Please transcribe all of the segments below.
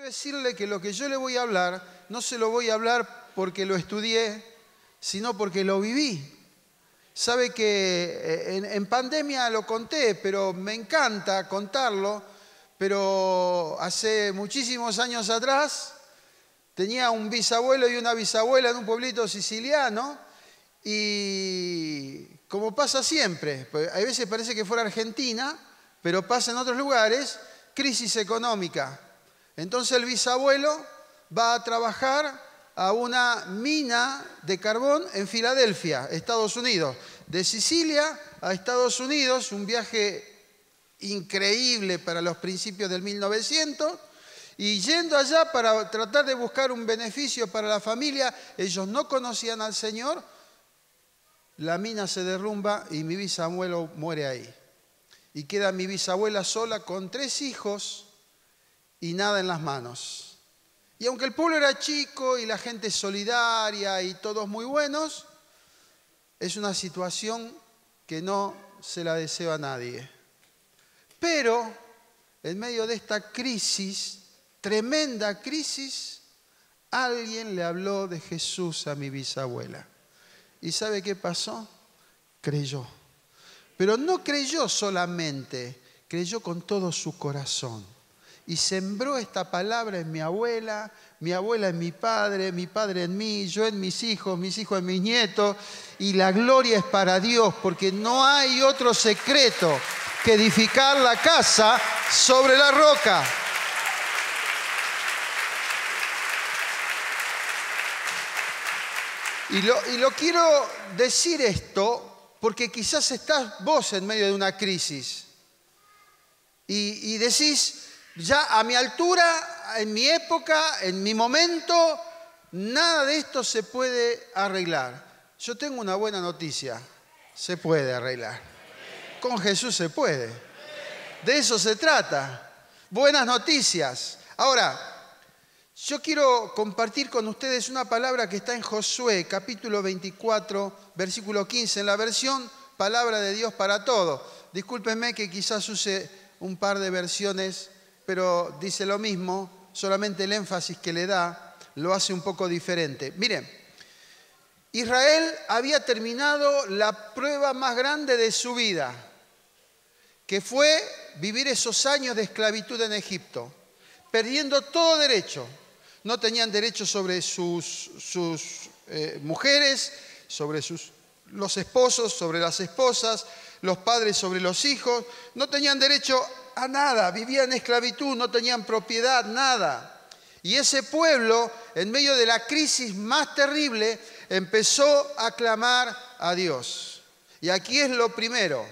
decirle que lo que yo le voy a hablar, no se lo voy a hablar porque lo estudié, sino porque lo viví. Sabe que en pandemia lo conté, pero me encanta contarlo, pero hace muchísimos años atrás tenía un bisabuelo y una bisabuela en un pueblito siciliano y como pasa siempre, a veces parece que fuera Argentina, pero pasa en otros lugares, crisis económica. Entonces el bisabuelo va a trabajar a una mina de carbón en Filadelfia, Estados Unidos. De Sicilia a Estados Unidos, un viaje increíble para los principios del 1900, y yendo allá para tratar de buscar un beneficio para la familia, ellos no conocían al Señor, la mina se derrumba y mi bisabuelo muere ahí. Y queda mi bisabuela sola con 3 hijos y nada en las manos. Y aunque el pueblo era chico y la gente solidaria y todos muy buenos, es una situación que no se la deseo a nadie. Pero en medio de esta crisis, tremenda crisis, alguien le habló de Jesús a mi bisabuela. ¿Y sabe qué pasó? Creyó. Pero no creyó solamente, creyó con todo su corazón. Y sembró esta palabra en mi abuela en mi padre en mí, yo en mis hijos en mis nietos. Y la gloria es para Dios, porque no hay otro secreto que edificar la casa sobre la roca. Y lo quiero decir esto porque quizás estás vos en medio de una crisis y decís, ya a mi altura, en mi época, en mi momento, nada de esto se puede arreglar. Yo tengo una buena noticia, se puede arreglar. Con Jesús se puede. De eso se trata. Buenas noticias. Ahora, yo quiero compartir con ustedes una palabra que está en Josué, capítulo 24, versículo 15, en la versión Palabra de Dios para Todos. Discúlpenme que quizás use un par de versiones, pero dice lo mismo, solamente el énfasis que le da lo hace un poco diferente. Miren, Israel había terminado la prueba más grande de su vida, que fue vivir esos años de esclavitud en Egipto, perdiendo todo derecho. No tenían derecho sobre sus mujeres, sobre los esposos, sobre las esposas, los padres sobre los hijos. No tenían derecho a nada, vivían en esclavitud, no tenían propiedad, nada. Y ese pueblo, en medio de la crisis más terrible, empezó a clamar a Dios. Y aquí es lo primero.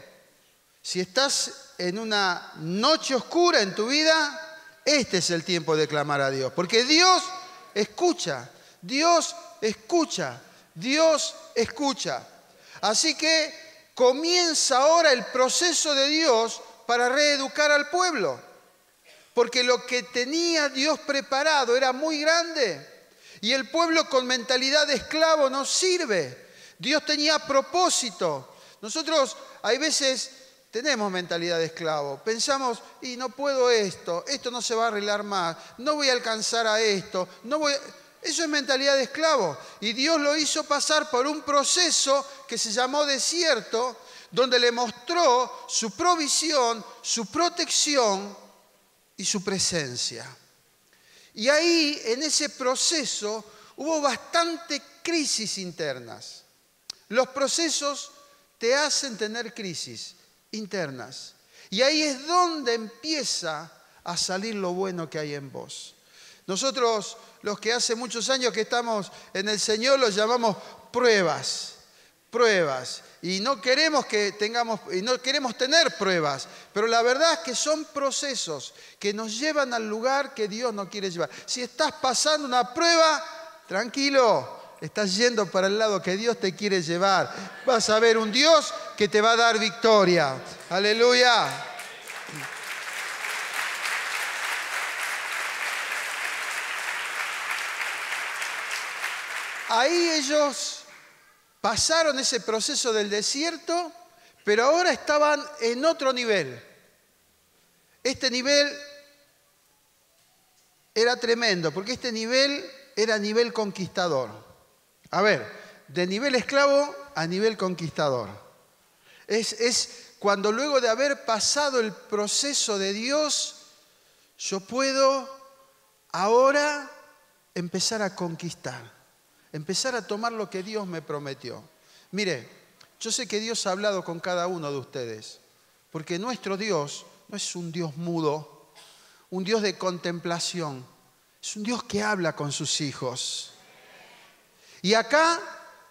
Si estás en una noche oscura en tu vida, este es el tiempo de clamar a Dios. Porque Dios escucha, Dios escucha, Dios escucha. Así que comienza ahora el proceso de Dios para reeducar al pueblo. Porque lo que tenía Dios preparado era muy grande. Y el pueblo con mentalidad de esclavo no sirve. Dios tenía propósito. Nosotros hay veces tenemos mentalidad de esclavo. Pensamos, y no puedo esto no se va a arreglar más, no voy a alcanzar a esto, Eso es mentalidad de esclavo. Y Dios lo hizo pasar por un proceso que se llamó desierto, donde le mostró su provisión, su protección y su presencia. Y ahí, en ese proceso, hubo bastante crisis internas. Los procesos te hacen tener crisis internas. Y ahí es donde empieza a salir lo bueno que hay en vos. Nosotros, los que hace muchos años que estamos en el Señor, los llamamos pruebas. Y no queremos tener pruebas, pero la verdad es que son procesos que nos llevan al lugar que Dios nos quiere llevar. Si estás pasando una prueba, tranquilo, estás yendo para el lado que Dios te quiere llevar. Vas a ver un Dios que te va a dar victoria. Aleluya. Ahí ellos pasaron ese proceso del desierto, pero ahora estaban en otro nivel. Este nivel era tremendo, porque este nivel era nivel conquistador. A ver, de nivel esclavo a nivel conquistador. Es cuando luego de haber pasado el proceso de Dios, yo puedo ahora empezar a conquistar, empezar a tomar lo que Dios me prometió. Mire, yo sé que Dios ha hablado con cada uno de ustedes, porque nuestro Dios no es un Dios mudo, un Dios de contemplación, es un Dios que habla con sus hijos. Y acá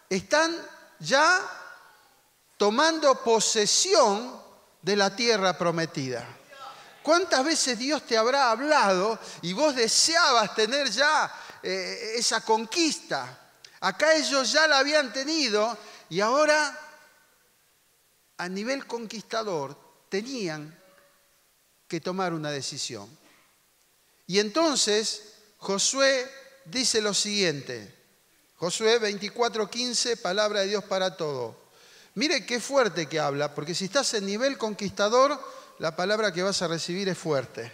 están ya tomando posesión de la tierra prometida. ¿Cuántas veces Dios te habrá hablado y vos deseabas tener ya esa conquista? Acá ellos ya la habían tenido y ahora a nivel conquistador tenían que tomar una decisión. Y entonces Josué dice lo siguiente, Josué 24:15, palabra de Dios para todo. Mire qué fuerte que habla, porque si estás en nivel conquistador, la palabra que vas a recibir es fuerte.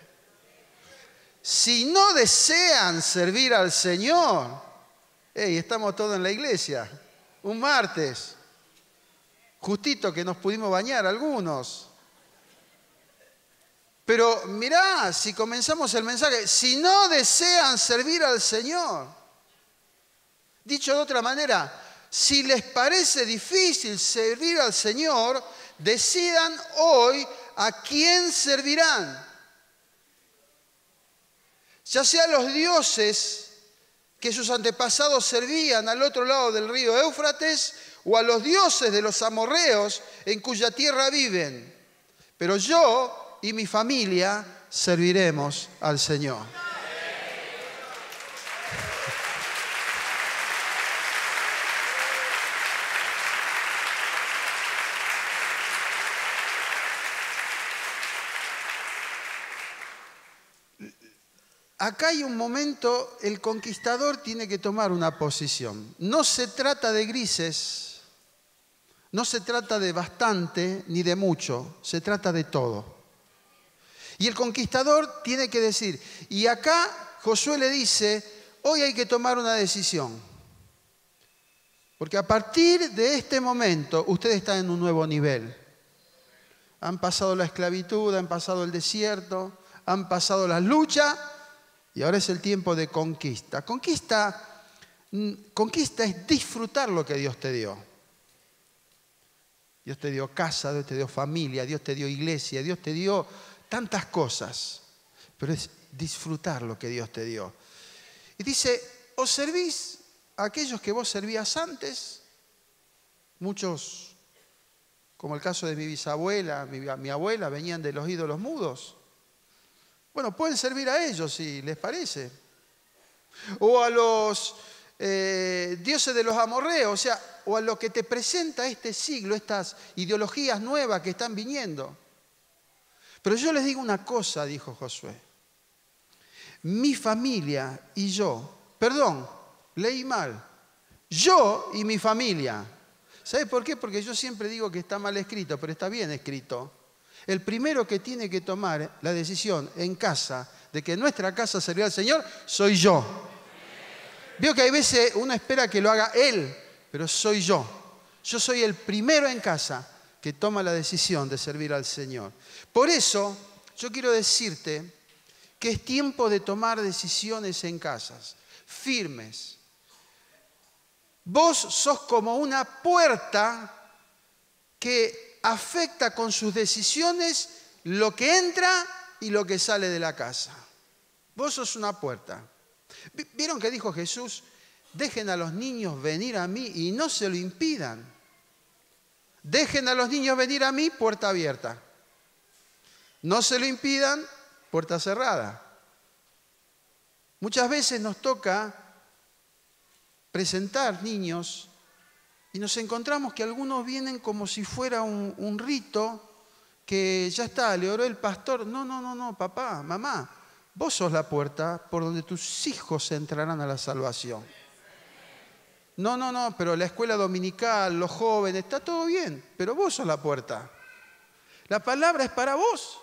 Si no desean servir al Señor, estamos todos en la iglesia, un martes, justito que nos pudimos bañar algunos. Pero mirá, si comenzamos el mensaje, si no desean servir al Señor, dicho de otra manera, si les parece difícil servir al Señor, decidan hoy a quién servirán. Ya sea los dioses que sus antepasados servían al otro lado del río Éufrates o a los dioses de los amorreos en cuya tierra viven. Pero yo y mi familia serviremos al Señor. Acá hay un momento, el conquistador tiene que tomar una posición. No se trata de grises, no se trata de bastante ni de mucho, se trata de todo. Y el conquistador tiene que decir, y acá Josué le dice, hoy hay que tomar una decisión. Porque a partir de este momento, usted está en un nuevo nivel. Han pasado la esclavitud, han pasado el desierto, han pasado las luchas, y ahora es el tiempo de conquista. Conquista es disfrutar lo que Dios te dio. Dios te dio casa, Dios te dio familia, Dios te dio iglesia, Dios te dio tantas cosas. Pero es disfrutar lo que Dios te dio. Y dice, ¿os servís a aquellos que vos servías antes? Muchos, como el caso de mi bisabuela, mi abuela, venían de los ídolos mudos. Bueno, pueden servir a ellos si les parece. O a los dioses de los amorreos, o sea, o a lo que te presenta este siglo, estas ideologías nuevas que están viniendo. Pero yo les digo una cosa, dijo Josué. Mi familia y yo, perdón, leí mal. Yo y mi familia. ¿Sabe por qué? Porque yo siempre digo que está mal escrito, pero está bien escrito. El primero que tiene que tomar la decisión en casa de que nuestra casa servirá al Señor, soy yo. Veo que hay veces uno espera que lo haga él, pero soy yo. Yo soy el primero en casa que toma la decisión de servir al Señor. Por eso, yo quiero decirte que es tiempo de tomar decisiones en casas, firmes. Vos sos como una puerta que afecta con sus decisiones lo que entra y lo que sale de la casa. Vos sos una puerta. ¿Vieron que dijo Jesús? Dejen a los niños venir a mí y no se lo impidan. Dejen a los niños venir a mí, puerta abierta. No se lo impidan, puerta cerrada. Muchas veces nos toca presentar niños y nos encontramos que algunos vienen como si fuera un rito que ya está, le oró el pastor. No, papá, mamá, vos sos la puerta por donde tus hijos entrarán a la salvación. No, pero la escuela dominical, los jóvenes, está todo bien, pero vos sos la puerta. La palabra es para vos.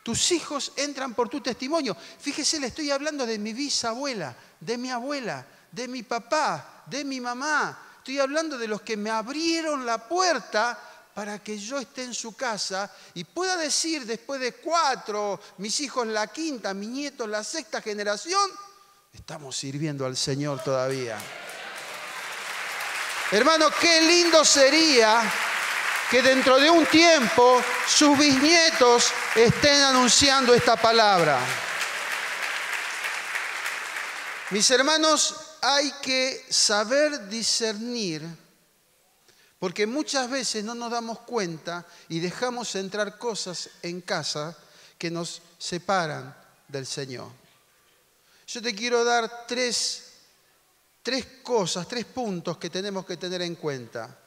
Tus hijos entran por tu testimonio. Fíjese, le estoy hablando de mi bisabuela, de mi abuela, de mi papá, de mi mamá. Estoy hablando de los que me abrieron la puerta para que yo esté en su casa y pueda decir después de 4, mis hijos la 5ª, mis nietos la 6ª generación, estamos sirviendo al Señor todavía. Hermano, qué lindo sería que dentro de un tiempo sus bisnietos estén anunciando esta palabra. Mis hermanos, hay que saber discernir, porque muchas veces no nos damos cuenta y dejamos entrar cosas en casa que nos separan del Señor. Yo te quiero dar tres cosas, 3 puntos que tenemos que tener en cuenta.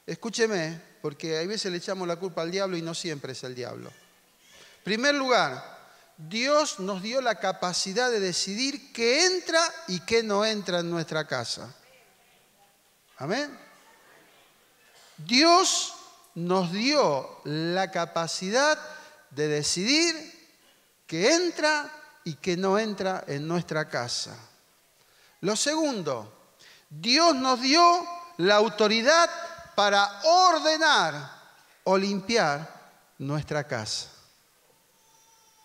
Escúcheme, porque a veces le echamos la culpa al diablo y no siempre es el diablo. En primer lugar, Dios nos dio la capacidad de decidir qué entra y qué no entra en nuestra casa. Amén. Dios nos dio la capacidad de decidir qué entra y qué no entra en nuestra casa. Lo segundo, Dios nos dio la autoridad para ordenar o limpiar nuestra casa.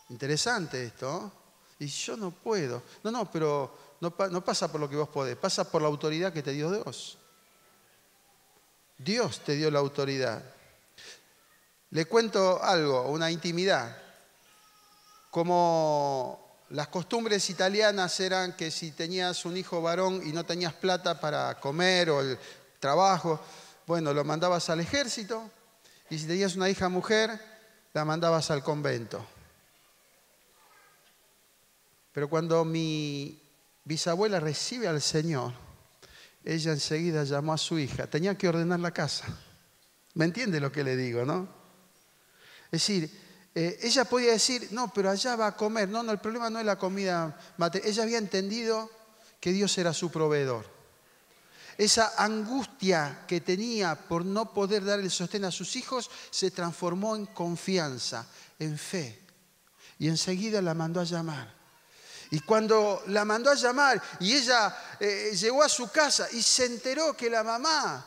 Interesante esto. Y yo no puedo. No, pero no pasa por lo que vos podés, pasa por la autoridad que te dio Dios. Dios te dio la autoridad. Le cuento algo, una intimidad. Como las costumbres italianas eran que si tenías un hijo varón y no tenías plata para comer o el trabajo, bueno, lo mandabas al ejército, y si tenías una hija mujer, la mandabas al convento. Pero cuando mi bisabuela recibe al Señor, ella enseguida llamó a su hija. Tenía que ordenar la casa. ¿Me entiende lo que le digo, no? Es decir, ella podía decir, no, pero allá va a comer. No, el problema no es la comida material. Ella había entendido que Dios era su proveedor. Esa angustia que tenía por no poder dar el sostén a sus hijos se transformó en confianza, en fe. Y enseguida la mandó a llamar. Y cuando la mandó a llamar y ella llegó a su casa y se enteró que la mamá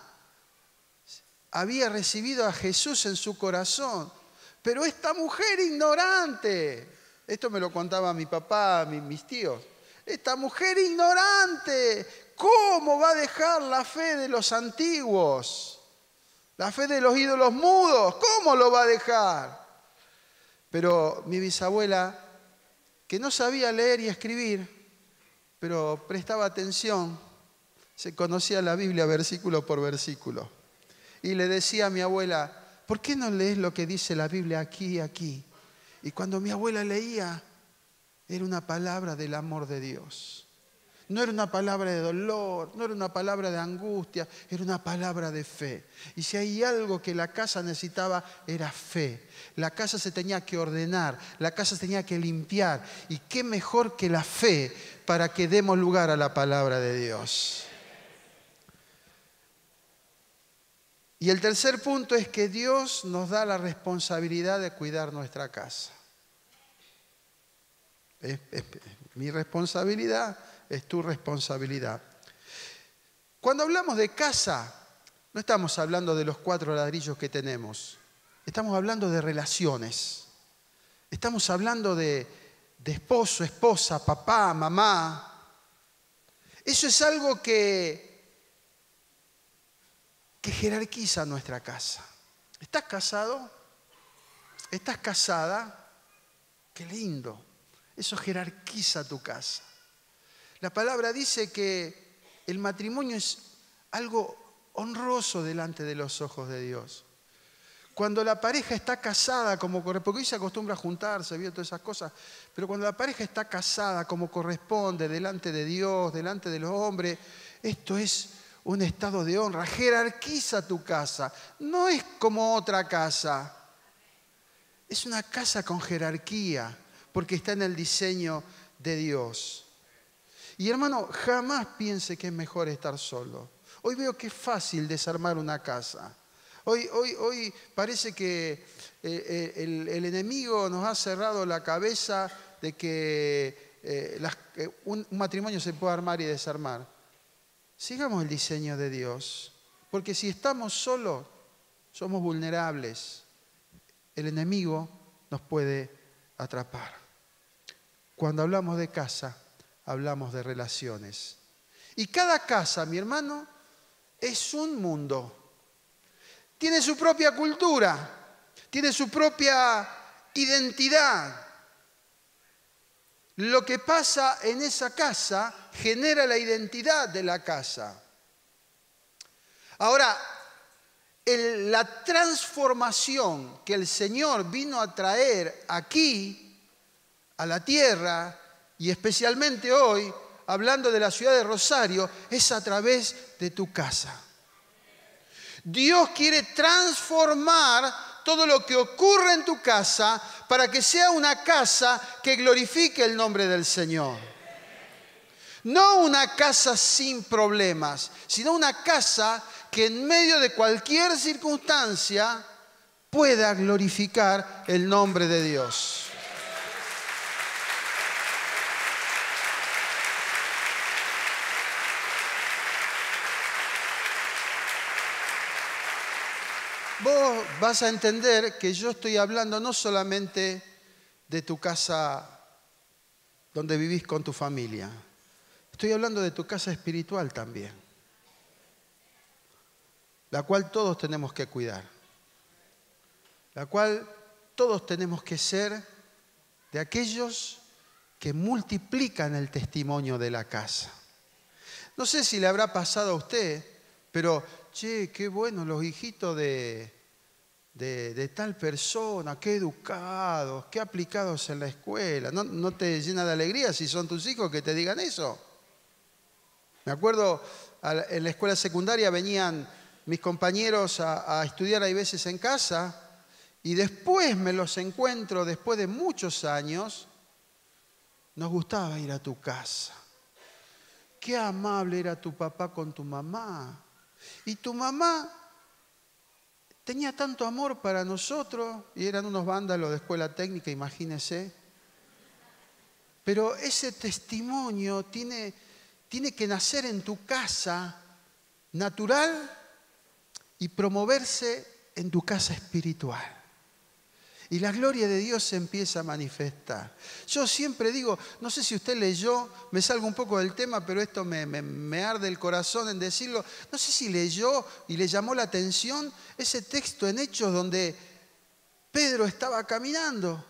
había recibido a Jesús en su corazón, pero esta mujer ignorante, esto me lo contaba mi papá, mis tíos, esta mujer ignorante, ¿cómo va a dejar la fe de los antiguos? La fe de los ídolos mudos, ¿cómo lo va a dejar? Pero mi bisabuela, que no sabía leer y escribir, pero prestaba atención, se conocía la Biblia versículo por versículo. Y le decía a mi abuela, ¿por qué no lees lo que dice la Biblia aquí y aquí? Y cuando mi abuela leía, era una palabra del amor de Dios. No era una palabra de dolor, no era una palabra de angustia, era una palabra de fe. Y si hay algo que la casa necesitaba, era fe. La casa se tenía que ordenar, la casa se tenía que limpiar. Y qué mejor que la fe para que demos lugar a la palabra de Dios. Y el tercer punto es que Dios nos da la responsabilidad de cuidar nuestra casa. Es mi responsabilidad, es tu responsabilidad. Cuando hablamos de casa, no estamos hablando de los 4 ladrillos que tenemos. Estamos hablando de relaciones. Estamos hablando de esposo, esposa, papá, mamá. Eso es algo que jerarquiza nuestra casa. ¿Estás casado? ¿Estás casada? Qué lindo. Eso jerarquiza tu casa. La palabra dice que el matrimonio es algo honroso delante de los ojos de Dios. Cuando la pareja está casada como corresponde, porque hoy se acostumbra a juntarse, ¿vio? Todas esas cosas, pero cuando la pareja está casada como corresponde delante de Dios, delante de los hombres, esto es un estado de honra. Jerarquiza tu casa. No es como otra casa. Es una casa con jerarquía, porque está en el diseño de Dios. Y hermano, jamás piense que es mejor estar solo. Hoy veo que es fácil desarmar una casa. Hoy parece que el enemigo nos ha cerrado la cabeza de que un matrimonio se puede armar y desarmar. Sigamos el diseño de Dios, porque si estamos solos, somos vulnerables. El enemigo nos puede atrapar. Cuando hablamos de casa, hablamos de relaciones. Y cada casa, mi hermano, es un mundo. Tiene su propia cultura, tiene su propia identidad. Lo que pasa en esa casa genera la identidad de la casa. Ahora, la transformación que el Señor vino a traer aquí, a la tierra, y especialmente hoy, hablando de la ciudad de Rosario, es a través de tu casa. Dios quiere transformar todo lo que ocurre en tu casa para que sea una casa que glorifique el nombre del Señor. No una casa sin problemas, sino una casa que en medio de cualquier circunstancia pueda glorificar el nombre de Dios. Vos vas a entender que yo estoy hablando no solamente de tu casa donde vivís con tu familia. Estoy hablando de tu casa espiritual también, la cual todos tenemos que cuidar, la cual todos tenemos que ser de aquellos que multiplican el testimonio de la casa. No sé si le habrá pasado a usted, pero, che, qué bueno los hijitos de tal persona, qué educados, qué aplicados en la escuela. ¿No te llena de alegría si son tus hijos que te digan eso? Me acuerdo, en la escuela secundaria venían mis compañeros a estudiar hay veces en casa y después me los encuentro, después de muchos años, nos gustaba ir a tu casa. Qué amable era tu papá con tu mamá. Y tu mamá tenía tanto amor para nosotros, y eran unos vándalos de escuela técnica, imagínese. Pero ese testimonio tiene que nacer en tu casa, natural, y promoverse en tu casa espiritual. Y la gloria de Dios se empieza a manifestar. Yo siempre digo, no sé si usted leyó, me salgo un poco del tema, pero esto me arde el corazón en decirlo. No sé si leyó y le llamó la atención ese texto en Hechos donde Pedro estaba caminando.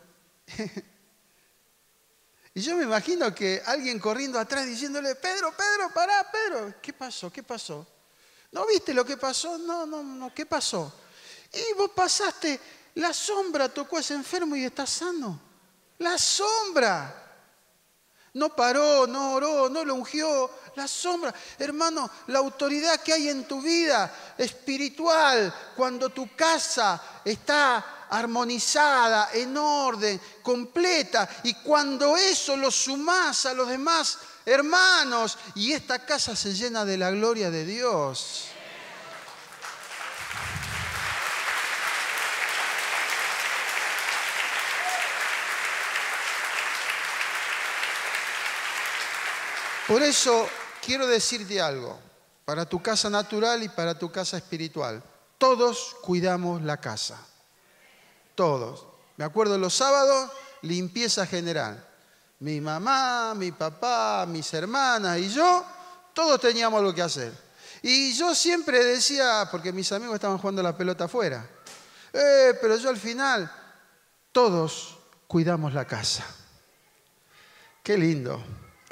Y yo me imagino que alguien corriendo atrás diciéndole, Pedro, pará, Pedro. ¿Qué pasó? ¿Qué pasó? ¿No viste lo que pasó? No, ¿qué pasó? Y vos pasaste... La sombra tocó a ese enfermo y está sano. La sombra. No paró, no oró, no lo ungió. La sombra. Hermano, la autoridad que hay en tu vida espiritual, cuando tu casa está armonizada, en orden, completa, y cuando eso lo sumás a los demás hermanos, y esta casa se llena de la gloria de Dios. Por eso quiero decirte algo, para tu casa natural y para tu casa espiritual. Todos cuidamos la casa, todos. Me acuerdo los sábados, limpieza general. Mi mamá, mi papá, mis hermanas y yo, todos teníamos algo que hacer. Y yo siempre decía, porque mis amigos estaban jugando la pelota afuera, pero yo al final, todos cuidamos la casa. Qué lindo.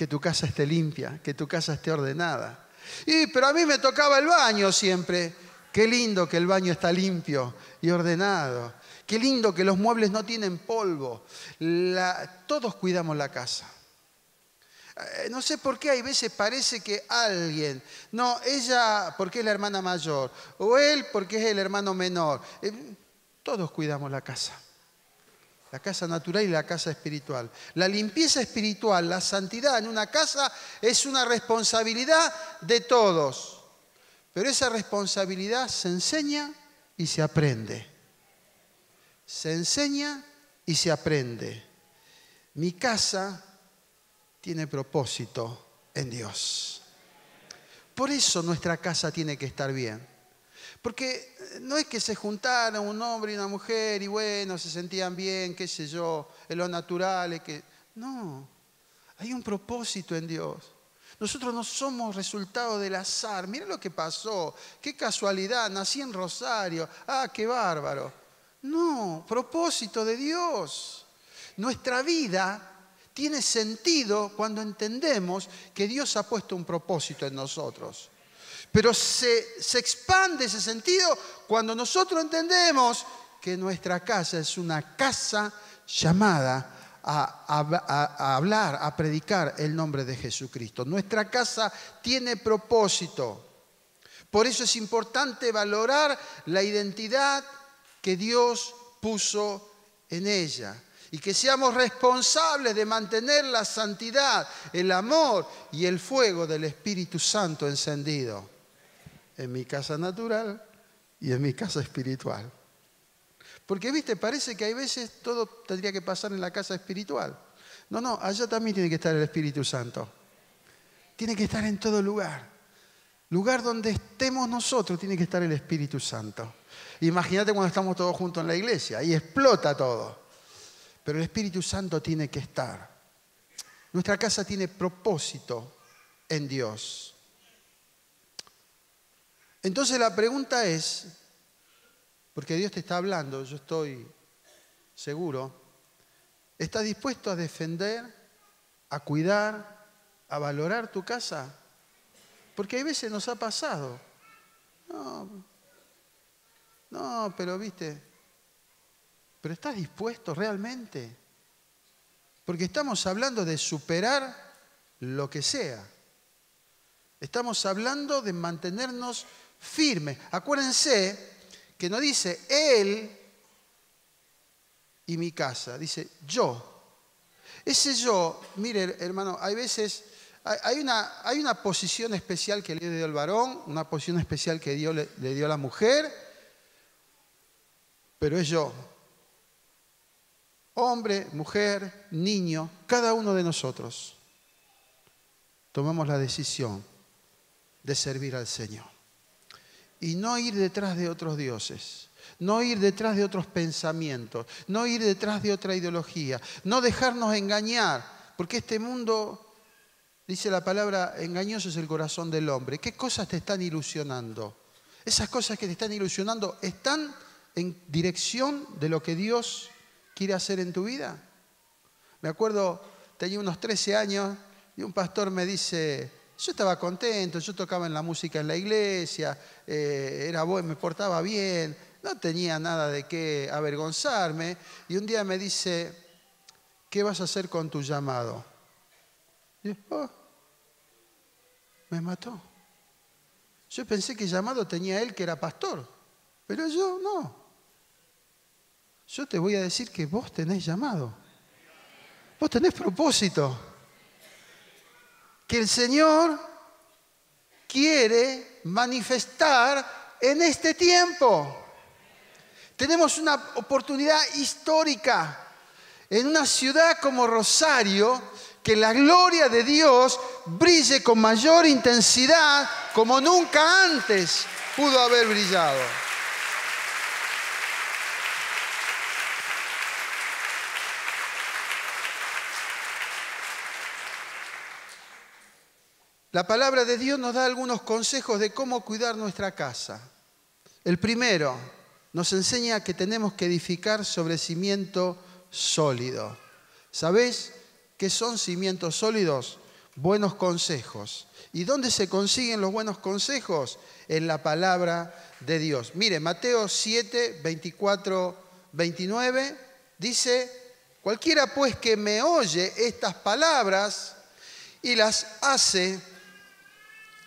Que tu casa esté limpia, que tu casa esté ordenada. Pero a mí me tocaba el baño siempre. Qué lindo que el baño está limpio y ordenado. Qué lindo que los muebles no tienen polvo. Todos cuidamos la casa. No sé por qué hay veces parece que alguien, no, ella porque es la hermana mayor, o él porque es el hermano menor. Todos cuidamos la casa. La casa natural y la casa espiritual. La limpieza espiritual, la santidad en una casa es una responsabilidad de todos. Pero esa responsabilidad se enseña y se aprende. Se enseña y se aprende. Mi casa tiene propósito en Dios. Por eso nuestra casa tiene que estar bien. Porque no es que se juntaron un hombre y una mujer y bueno, se sentían bien, qué sé yo, en lo natural. No, hay un propósito en Dios. Nosotros no somos resultado del azar. Mira lo que pasó, qué casualidad, nací en Rosario, qué bárbaro. No, propósito de Dios. Nuestra vida tiene sentido cuando entendemos que Dios ha puesto un propósito en nosotros. Pero se expande ese sentido cuando nosotros entendemos que nuestra casa es una casa llamada a hablar, a predicar el nombre de Jesucristo. Nuestra casa tiene propósito. Por eso es importante valorar la identidad que Dios puso en ella. Y que seamos responsables de mantener la santidad, el amor y el fuego del Espíritu Santo encendido en mi casa natural y en mi casa espiritual. Porque, viste, parece que hay veces todo tendría que pasar en la casa espiritual. No, allá también tiene que estar el Espíritu Santo. Tiene que estar en todo lugar. Lugar donde estemos nosotros tiene que estar el Espíritu Santo. Imagínate cuando estamos todos juntos en la iglesia, ahí explota todo. Pero el Espíritu Santo tiene que estar. Nuestra casa tiene propósito en Dios. Entonces la pregunta es, porque Dios te está hablando, yo estoy seguro, ¿estás dispuesto a defender, a cuidar, a valorar tu casa? Porque hay veces nos ha pasado. No, pero viste, ¿pero estás dispuesto realmente? Porque estamos hablando de superar lo que sea. Estamos hablando de mantenernos firmes. Acuérdense que no dice él y mi casa, dice yo. Ese yo, mire hermano, hay veces, hay una posición especial que le dio el varón, una posición especial que le dio a la mujer, pero es yo. Hombre, mujer, niño, cada uno de nosotros tomamos la decisión de servir al Señor. Y no ir detrás de otros dioses, no ir detrás de otros pensamientos, no ir detrás de otra ideología, no dejarnos engañar, porque este mundo, dice la palabra, engañoso es el corazón del hombre. ¿Qué cosas te están ilusionando? Esas cosas que te están ilusionando, ¿están en dirección de lo que Dios quiere hacer en tu vida? Me acuerdo, tenía unos 13 años y un pastor me dice, yo estaba contento, yo tocaba en la música en la iglesia, era bueno, me portaba bien, no tenía nada de qué avergonzarme. Y un día me dice, ¿qué vas a hacer con tu llamado? Y yo, me mató. Yo pensé que llamado tenía él que era pastor, pero yo no. Yo te voy a decir que vos tenés llamado. Vos tenés propósito. Que el Señor quiere manifestar en este tiempo. Tenemos una oportunidad histórica en una ciudad como Rosario, que la gloria de Dios brille con mayor intensidad como nunca antes pudo haber brillado. La palabra de Dios nos da algunos consejos de cómo cuidar nuestra casa. El primero, nos enseña que tenemos que edificar sobre cimiento sólido. ¿Sabéis qué son cimientos sólidos? Buenos consejos. ¿Y dónde se consiguen los buenos consejos? En la palabra de Dios. Mire, Mateo 7, 24, 29 dice, cualquiera pues que me oye estas palabras y las hace,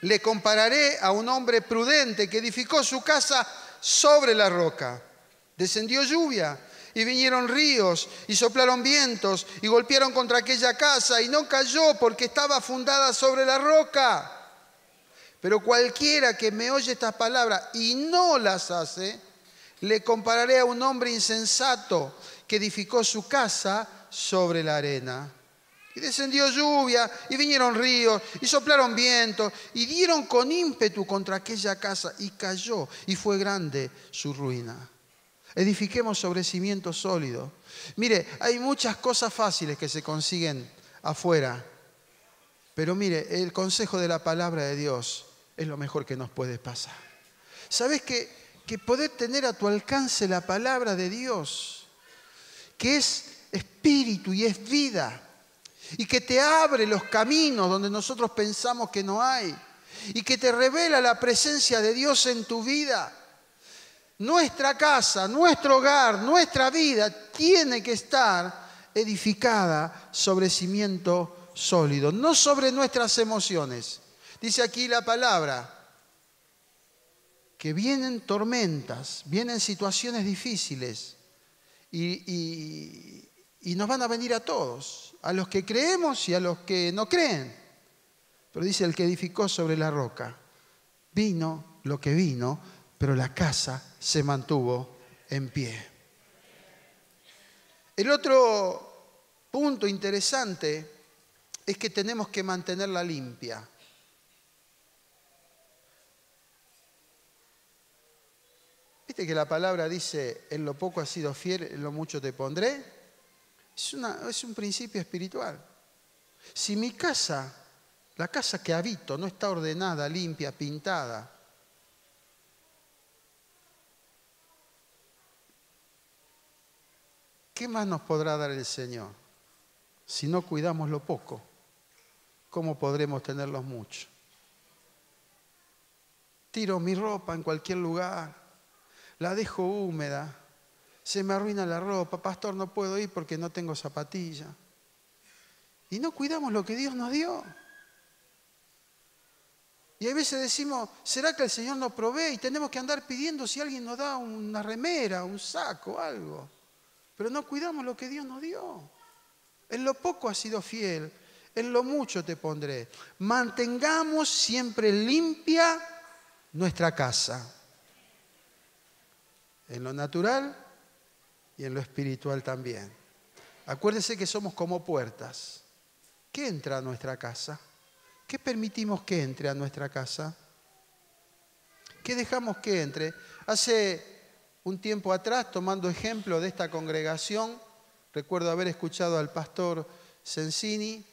le compararé a un hombre prudente que edificó su casa sobre la roca. Descendió lluvia y vinieron ríos y soplaron vientos y golpearon contra aquella casa y no cayó porque estaba fundada sobre la roca. Pero cualquiera que me oye estas palabras y no las hace, Le compararé a un hombre insensato que edificó su casa sobre la arena. Y descendió lluvia, y vinieron ríos, y soplaron vientos, y dieron con ímpetu contra aquella casa, y cayó, y fue grande su ruina. Edifiquemos sobre cimientos sólidos. Mire, hay muchas cosas fáciles que se consiguen afuera, pero mire, el consejo de la palabra de Dios es lo mejor que nos puede pasar. ¿Sabés que poder tener a tu alcance la palabra de Dios, que es espíritu y es vida, y que te abre los caminos donde nosotros pensamos que no hay, y que te revela la presencia de Dios en tu vida? Nuestra casa, nuestro hogar, nuestra vida tiene que estar edificada sobre cimiento sólido, no sobre nuestras emociones. Dice aquí la palabra que vienen tormentas, vienen situaciones difíciles y nos van a venir a todos, a los que creemos y a los que no creen. Pero dice el que edificó sobre la roca, vino lo que vino, pero la casa se mantuvo en pie. El otro punto interesante es que tenemos que mantenerla limpia. ¿Viste que la palabra dice, en lo poco has sido fiel, en lo mucho te pondré? Es un principio espiritual. Si mi casa, la casa que habito, no está ordenada, limpia, pintada, ¿qué más nos podrá dar el Señor? Si no cuidamos lo poco, ¿cómo podremos tenerlos mucho? Tiro mi ropa en cualquier lugar, la dejo húmeda, se me arruina la ropa, pastor, no puedo ir porque no tengo zapatilla. Y no cuidamos lo que Dios nos dio. Y a veces decimos, ¿será que el Señor nos provee? Y tenemos que andar pidiendo si alguien nos da una remera, un saco, algo. Pero no cuidamos lo que Dios nos dio. En lo poco has sido fiel, en lo mucho te pondré. Mantengamos siempre limpia nuestra casa. En lo natural y en lo espiritual también. Acuérdense que somos como puertas. ¿Qué entra a nuestra casa? ¿Qué permitimos que entre a nuestra casa? ¿Qué dejamos que entre? Hace un tiempo atrás, tomando ejemplo de esta congregación, recuerdo haber escuchado al pastor Sensini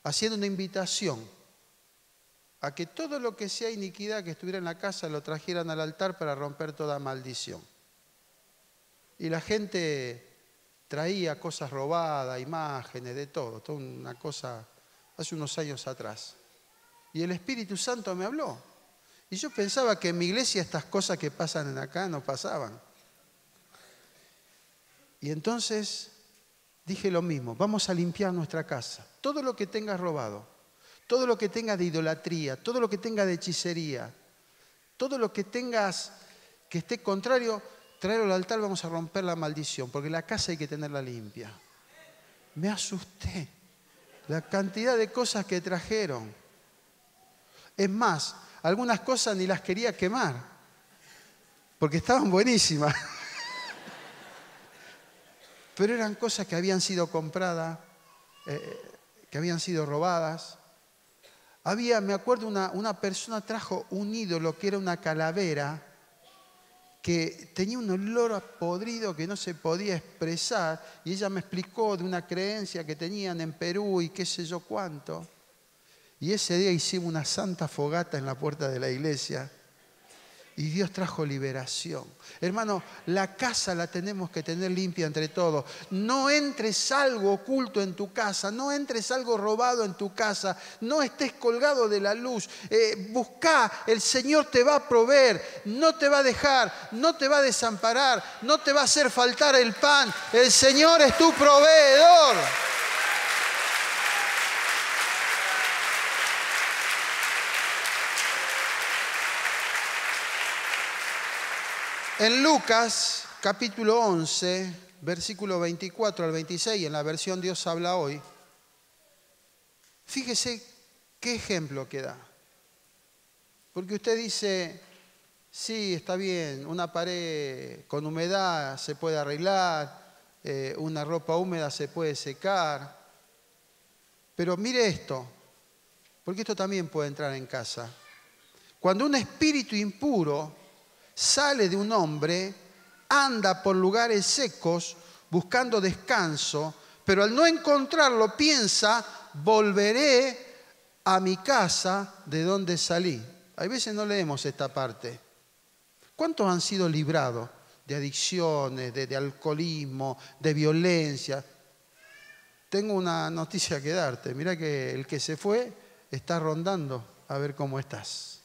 haciendo una invitación a que todo lo que sea iniquidad que estuviera en la casa lo trajeran al altar para romper toda maldición. Y la gente traía cosas robadas, imágenes, de todo, toda una cosa hace unos años atrás. Y el Espíritu Santo me habló. Y yo pensaba que en mi iglesia estas cosas que pasan acá no pasaban. Y entonces dije lo mismo, vamos a limpiar nuestra casa. Todo lo que tengas robado, todo lo que tenga de idolatría, todo lo que tenga de hechicería, todo lo que tengas que esté contrario, traerlo al altar, vamos a romper la maldición, porque la casa hay que tenerla limpia. Me asusté, la cantidad de cosas que trajeron. Es más, algunas cosas ni las quería quemar, porque estaban buenísimas. Pero eran cosas que habían sido compradas, que habían sido robadas. Me acuerdo, una persona trajo un ídolo que era una calavera, que tenía un olor a podrido que no se podía expresar, y ella me explicó de una creencia que tenían en Perú y qué sé yo cuánto. Y ese día hicimos una santa fogata en la puerta de la iglesia y Dios trajo liberación. Hermano, la casa la tenemos que tener limpia entre todos. No entres algo oculto en tu casa, no entres algo robado en tu casa, no estés colgado de la luz. Buscá, el Señor te va a proveer, no te va a dejar, no te va a desamparar, no te va a hacer faltar el pan. El Señor es tu proveedor. En Lucas, capítulo 11, versículo 24 al 26, en la versión Dios habla hoy, fíjese qué ejemplo que da. Porque usted dice, Sí, está bien, una pared con humedad se puede arreglar, una ropa húmeda se puede secar, pero mire esto, porque esto también puede entrar en casa. Cuando un espíritu impuro sale de un hombre, anda por lugares secos buscando descanso, pero al no encontrarlo piensa, volveré a mi casa de donde salí. A veces no leemos esta parte. ¿Cuántos han sido librados de adicciones, de alcoholismo, de violencia? Tengo una noticia que darte. Mira que el que se fue está rondando a ver cómo estás.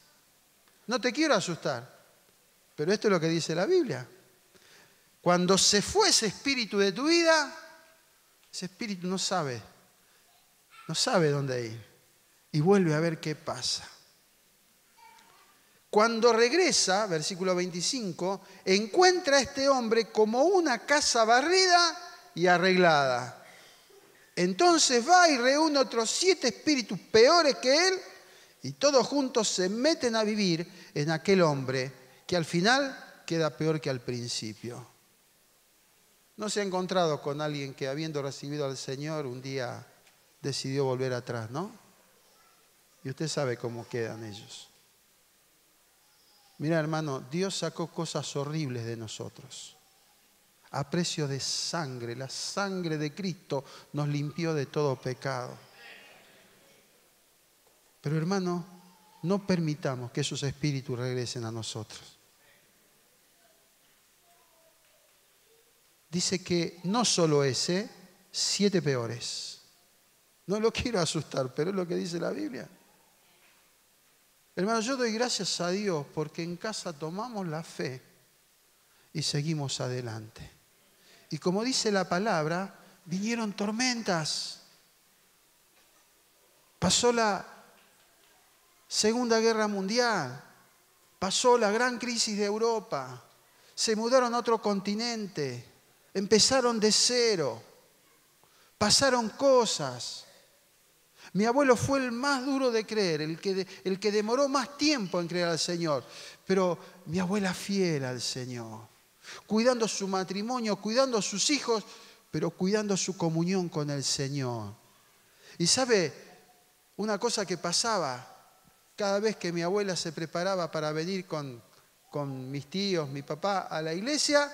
No te quiero asustar, pero esto es lo que dice la Biblia. Cuando se fue ese espíritu de tu vida, ese espíritu no sabe dónde ir y vuelve a ver qué pasa. Cuando regresa, versículo 25, encuentra a este hombre como una casa barrida y arreglada. Entonces va y reúne otros 7 espíritus peores que él y todos juntos se meten a vivir en aquel hombre que al final queda peor que al principio. ¿No se ha encontrado con alguien que habiendo recibido al Señor un día decidió volver atrás, no? Y usted sabe cómo quedan ellos. Mira, hermano, Dios sacó cosas horribles de nosotros. A precio de sangre, la sangre de Cristo nos limpió de todo pecado. Pero hermano, no permitamos que esos espíritus regresen a nosotros. Dice que no solo ese, 7 peores. No lo quiero asustar, pero es lo que dice la Biblia. Hermano, yo doy gracias a Dios porque en casa tomamos la fe y seguimos adelante. Y como dice la palabra, vinieron tormentas. Pasó la Segunda Guerra Mundial, pasó la gran crisis de Europa, se mudaron a otro continente, empezaron de cero, pasaron cosas. Mi abuelo fue el más duro de creer, el que demoró más tiempo en creer al Señor. Pero mi abuela fiel al Señor, cuidando su matrimonio, cuidando a sus hijos, pero cuidando su comunión con el Señor. Y sabe, una cosa que pasaba, cada vez que mi abuela se preparaba para venir con mis tíos, mi papá, a la iglesia,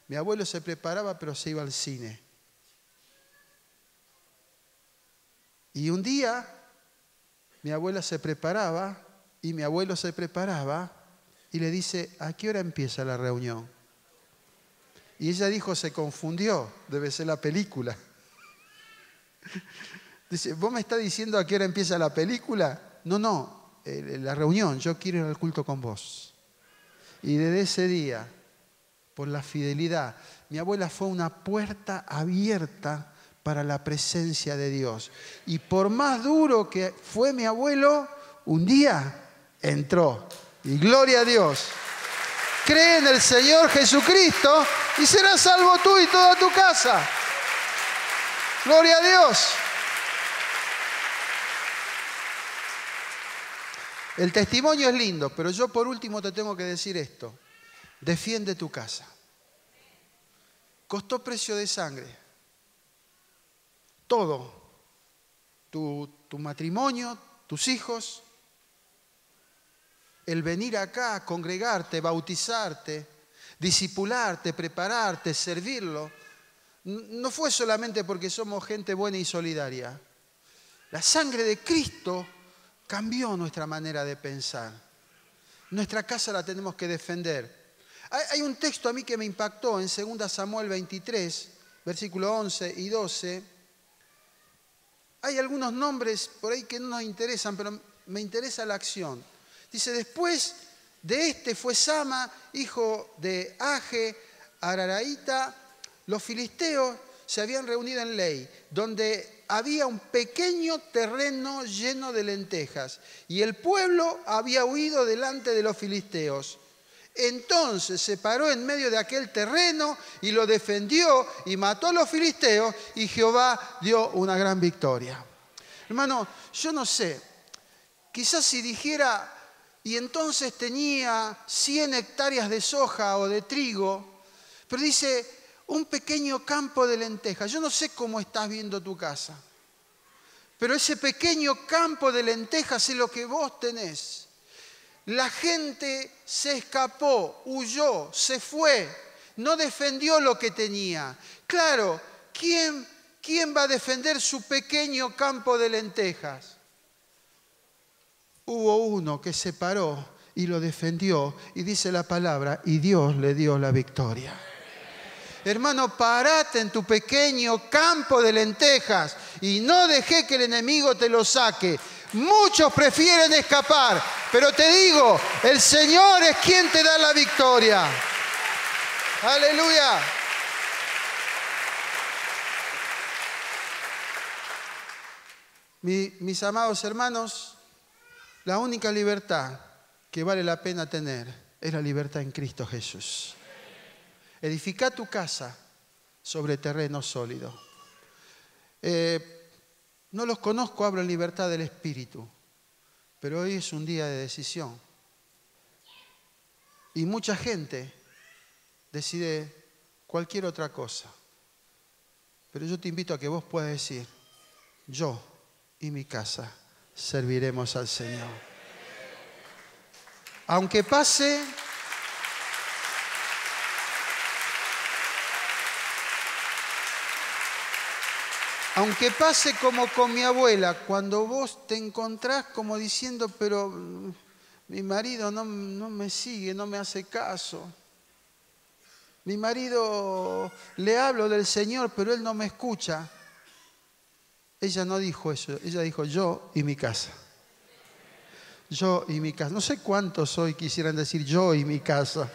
mi abuelo se preparaba, pero se iba al cine. Y un día mi abuela se preparaba y mi abuelo se preparaba y le dice, ¿a qué hora empieza la reunión? Y ella dijo, se confundió, debe ser la película. Dice, ¿vos me estás diciendo a qué hora empieza la película? No, la reunión, yo quiero ir al culto con vos. Y desde ese día, por la fidelidad, mi abuela fue una puerta abierta para la presencia de Dios. Y por más duro que fue mi abuelo, un día entró. Y gloria a Dios. Cree en el Señor Jesucristo y serás salvo tú y toda tu casa. Gloria a Dios. El testimonio es lindo, pero yo por último te tengo que decir esto. Defiende tu casa. Costó precio de sangre. Todo, tu matrimonio, tus hijos, el venir acá, congregarte, bautizarte, discipularte, prepararte, servirlo, no fue solamente porque somos gente buena y solidaria. La sangre de Cristo cambió nuestra manera de pensar. Nuestra casa la tenemos que defender. Hay un texto a mí que me impactó en 2 Samuel 23, versículos 11 y 12. Hay algunos nombres por ahí que no nos interesan, pero me interesa la acción. Dice, después de este fue Sama, hijo de Age, Araraíta. Los filisteos se habían reunido en Ley, donde había un pequeño terreno lleno de lentejas, y el pueblo había huido delante de los filisteos. Entonces se paró en medio de aquel terreno y lo defendió y mató a los filisteos y Jehová dio una gran victoria. Hermano, yo no sé, quizás si dijera y entonces tenía 100 hectáreas de soja o de trigo, pero dice, un pequeño campo de lentejas. Yo no sé cómo estás viendo tu casa, pero ese pequeño campo de lentejas es lo que vos tenés. La gente se escapó, huyó, se fue, no defendió lo que tenía. Claro, ¿quién va a defender su pequeño campo de lentejas? Hubo uno que se paró y lo defendió, y dice la palabra, y Dios le dio la victoria. Hermano, parate en tu pequeño campo de lentejas y no dejes que el enemigo te lo saque. Muchos prefieren escapar, pero te digo, el Señor es quien te da la victoria. Aleluya. Mis amados hermanos, la única libertad que vale la pena tener es la libertad en Cristo Jesús. Edifica tu casa sobre terreno sólido. No los conozco, hablo en libertad del Espíritu, pero hoy es un día de decisión. Y mucha gente decide cualquier otra cosa. Pero yo te invito a que vos puedas decir, yo y mi casa serviremos al Señor. Aunque pase como con mi abuela, cuando vos te encontrás como diciendo, pero mi marido no me sigue, no me hace caso. Mi marido, le hablo del Señor, pero él no me escucha. Ella no dijo eso, ella dijo yo y mi casa. Yo y mi casa. No sé cuántos hoy quisieran decir yo y mi casa.